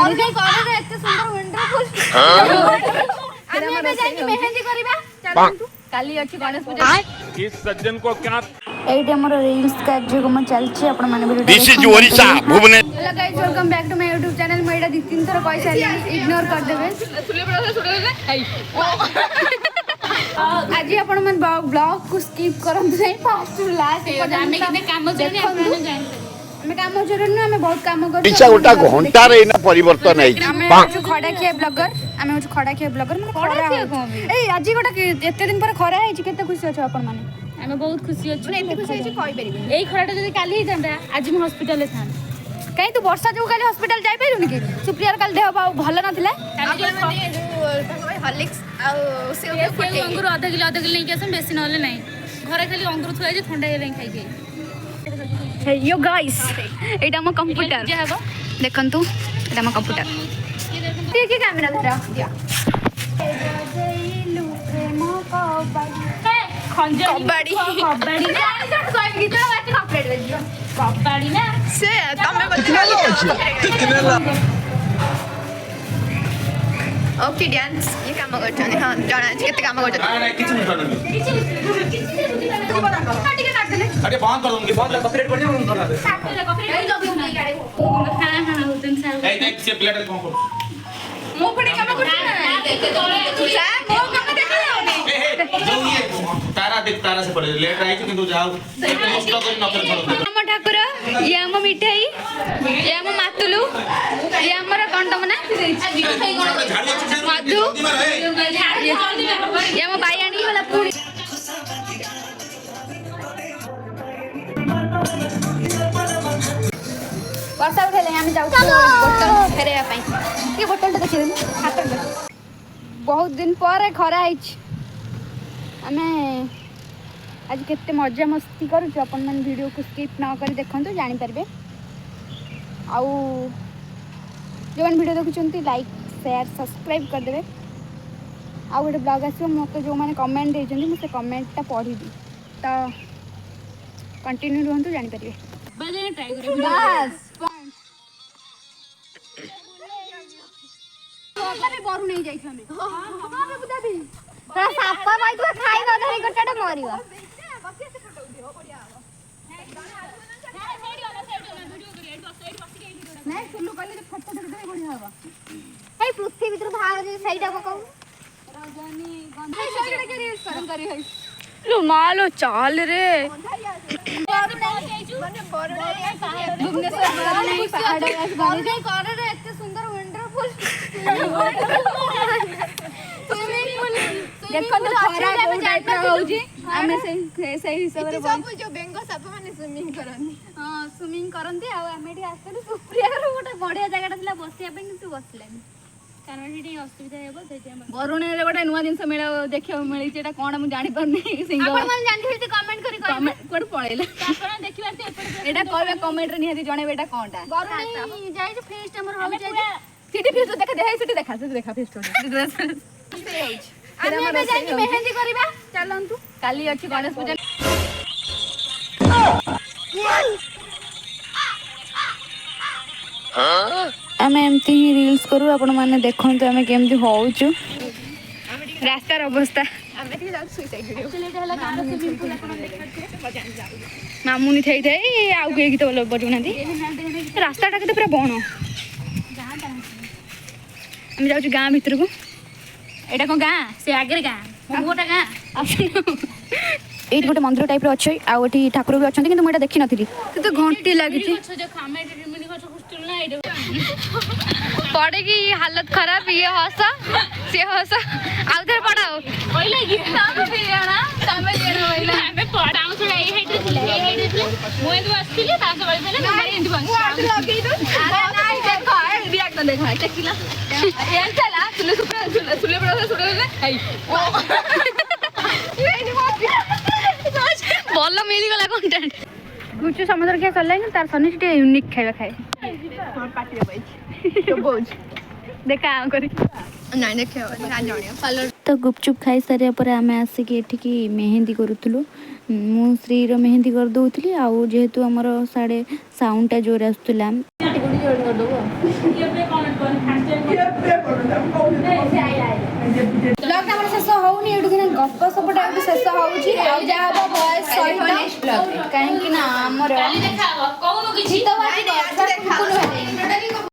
ଆମେ ଘରେ ଏତେ ସୁନ୍ଦର ୱଣ୍ଡରଫୁଲ ଆମେ ଏବେ ଯାଇକି ମେହେंदी କରିବା ଚାଲନ୍ତୁ କାଲି ଅଛି ଗଣେଶ ପୂଜା इस सज्जन को क्या एइटे हमर रील्स कार्यक्रम चलछि आपण माने वीडियो दिस इज ओडिशा भुवने hello guys welcome back to my YouTube channel मैं एटा 2-3 थर कहि साली इग्नोर कर देबे आज आपण मन ब्लॉग को स्किप करंतु नहीं फास्ट टू लास्ट हमें किने काम करनी आपण जानते हमें काम जरूर हमें बहुत काम कर पीछा गोटा घंटा रे ना परिवर्तन है हमें खड़ा किए ब्लॉगर हमें खड़ा किए ब्लॉगर मन खड़ा ए आज गोटा एते दिन पर खरा है केते खुशी अछि आपण माने हमें बहुत खुशी अछि एते खुशी अछि कहि परिबे एई खराटा जदी काली ही जंदा आज हम हॉस्पिटल ले थान कहीं तू वर्षा जो काली हॉस्पिटल जाई परिरुनी कि सुप्रियार काल देह भलो नथिला हॉर्लिक्स आ सेव अंगूर आधा किलो नहीं केसम बेसी नले नहीं घरे खाली अंगूर थुआ जे ठंडा हे खाई के यो गाइस एटा हम कंप्यूटर देखंतु एटा हम कंप्यूटर ये की कैमरा धरा दिया कबड्डी कबड्डी ना गीत बात कॉपरेट बजियो कबड्डी ना से तमे बता ओके डांस ये काम करछने हां जाना केते काम करछने ना किछ नहीं करने काटी के काट देले अरे बंद कर दूंगी बहुत कॉपरेट कर दे हम बना दे काट दे कॉपरेट नहीं लगे नहीं गाड़ी हां हां होतन साल ए देख से प्लेट कौन कर मो पड़ी काम करछने देख तोरे तू जा मो काम देखा होने ए जो ये तारा देख तारा से पड़े लेट आई कि तू जाओ नष्ट कर न कर हम ठाकुर ये हम मिठाई ये हम मातुलू ये हमर कंटम ना मधु ये हम बायाणी वाला पूरी वर्षा उठेले हम जाऊ बोतल फेरे पई ये बोतल देखि दे हाथ बहुत दिन पर खरा आइछ हमें आज केते मजा मस्ती करू अपन मन वीडियो को स्किप ना करी देखंतु जानि परबे आउ जो मन वीडियो देखुचंती लाइक शेयर सब्सक्राइब कर देबे आउ गोटे ब्लॉग आसो मते जो माने कमेंट देजंती मते कमेंटटा पढिबी तो कंटिन्यू रहंतु जानि परबे बजे ट्राई करे बस पॉइंट बरु नहीं जाई हमें हां बे बुदा दी तोरा सापा भाई तू खाई न धरी गोटाटा मरिवा बसिया से फोटो उठे हो बढ़िया हो नहीं सुल्लू कहले फोटो देख बढ़िया होबा हे पृथ्वी भीतर बाहर जे सहीटा पकाऊ रजनी गंधा सहीटा के यूज करी है लो मालो चाल रे माने बरडे भुवनेश्वर बरडे पहाड़ बरडे करे रे एते सुंदर वंडरफुल स्विमिंग पूल देखो तो खरा को टाइप होउजी हमें से हिसाब रे सब जो बेंगो सब माने स्विमिंग करनी हां स्विमिंग करंती आ हमें ठी आस्ते सुप्रिया रो गोटा बढ़िया जगहटा थिला बसिया पे किंतु बसलानी कारण एठी असुविधा हेबो सेठी हम वरुणे रे गोटा नुवा जिंस मेळा देखियो मिली जेटा कोन हम जानि परनी सिंग आपण मन जानि थि कमेंट करी कमेंट कोड पळेला आपण देखिबार ते एटा कहबे कमेंट रे निहाती जणे बेटा कोनटा वरुणे जाय जे फेस्ट हमर हो जाय सिटी फेस्ट देखा देखा फेस्ट हो ଆମେ ଏବେ ଯାଇକି ମେହେंदी କରିବା ଚାଲନ୍ତୁ କାଲି ଅଛି ଗଣେଶ ପୂଜା ଆମେ ଏମିତି ହିଁ ରିଲ୍ସ କରୁ ଆପଣ ମାନେ ଦେଖନ୍ତୁ ଆମେ କେମିତି ହଉଛୁ ରାସ୍ତାର ଅବସ୍ଥା ଆମେ ଟିକେ ଯାଉଛୁ ସୁଇସାଇଡ୍ ଭିଡିଓ ଏଟା ହେଲା ଗାଁର ସୁଇମିଂ ପୁଲ ଆପଣ ଦେଖାଉଥିବେ ମାମୁନି ଥାଇ ଆଉ କେହି ଗୀତ ବଜଉନାହାନ୍ତି ରାସ୍ତାଟା କେତେ ପୁରା ବଣ ଆମେ ଯାଉଛୁ ଗାଁ ଭିତରକୁ एटा को गाँ से आगे गाँ गोटे गाँ ये गोटे मंदिर टाइप अच्छे आउटी ठाकुर भी अच्छा कि मुझे देखी नी तो घंटी लगी पड़े की हालत खराब ये हस सी हस आउ थे पढ़ाओ भल मिलगला कंटेंट गुचु समुद्र क्या सरल तार सनी यूनिक खाଇବା खाए देखा तो गुपचुप खाई सारे पर आम आसिक एठिकी मेहंदी करूँ मु श्री मेहंदी कर दौली आउ जेहेतु आमर साढ़े साउंडटा जोर आसूला ବ୍ଲଗ୍ ଆମର ଶେଷ ହଉନି ଏଇଠୁ କିନା ଗପ ସପଟା ଏଇଠୁ ଶେଷ ହଉଛି ଆଉ ଯାହା ହବ ଭଏସ୍ ସହିତ କାହିଁକି ନା ଆମର ଶୀତ ବାଜିବ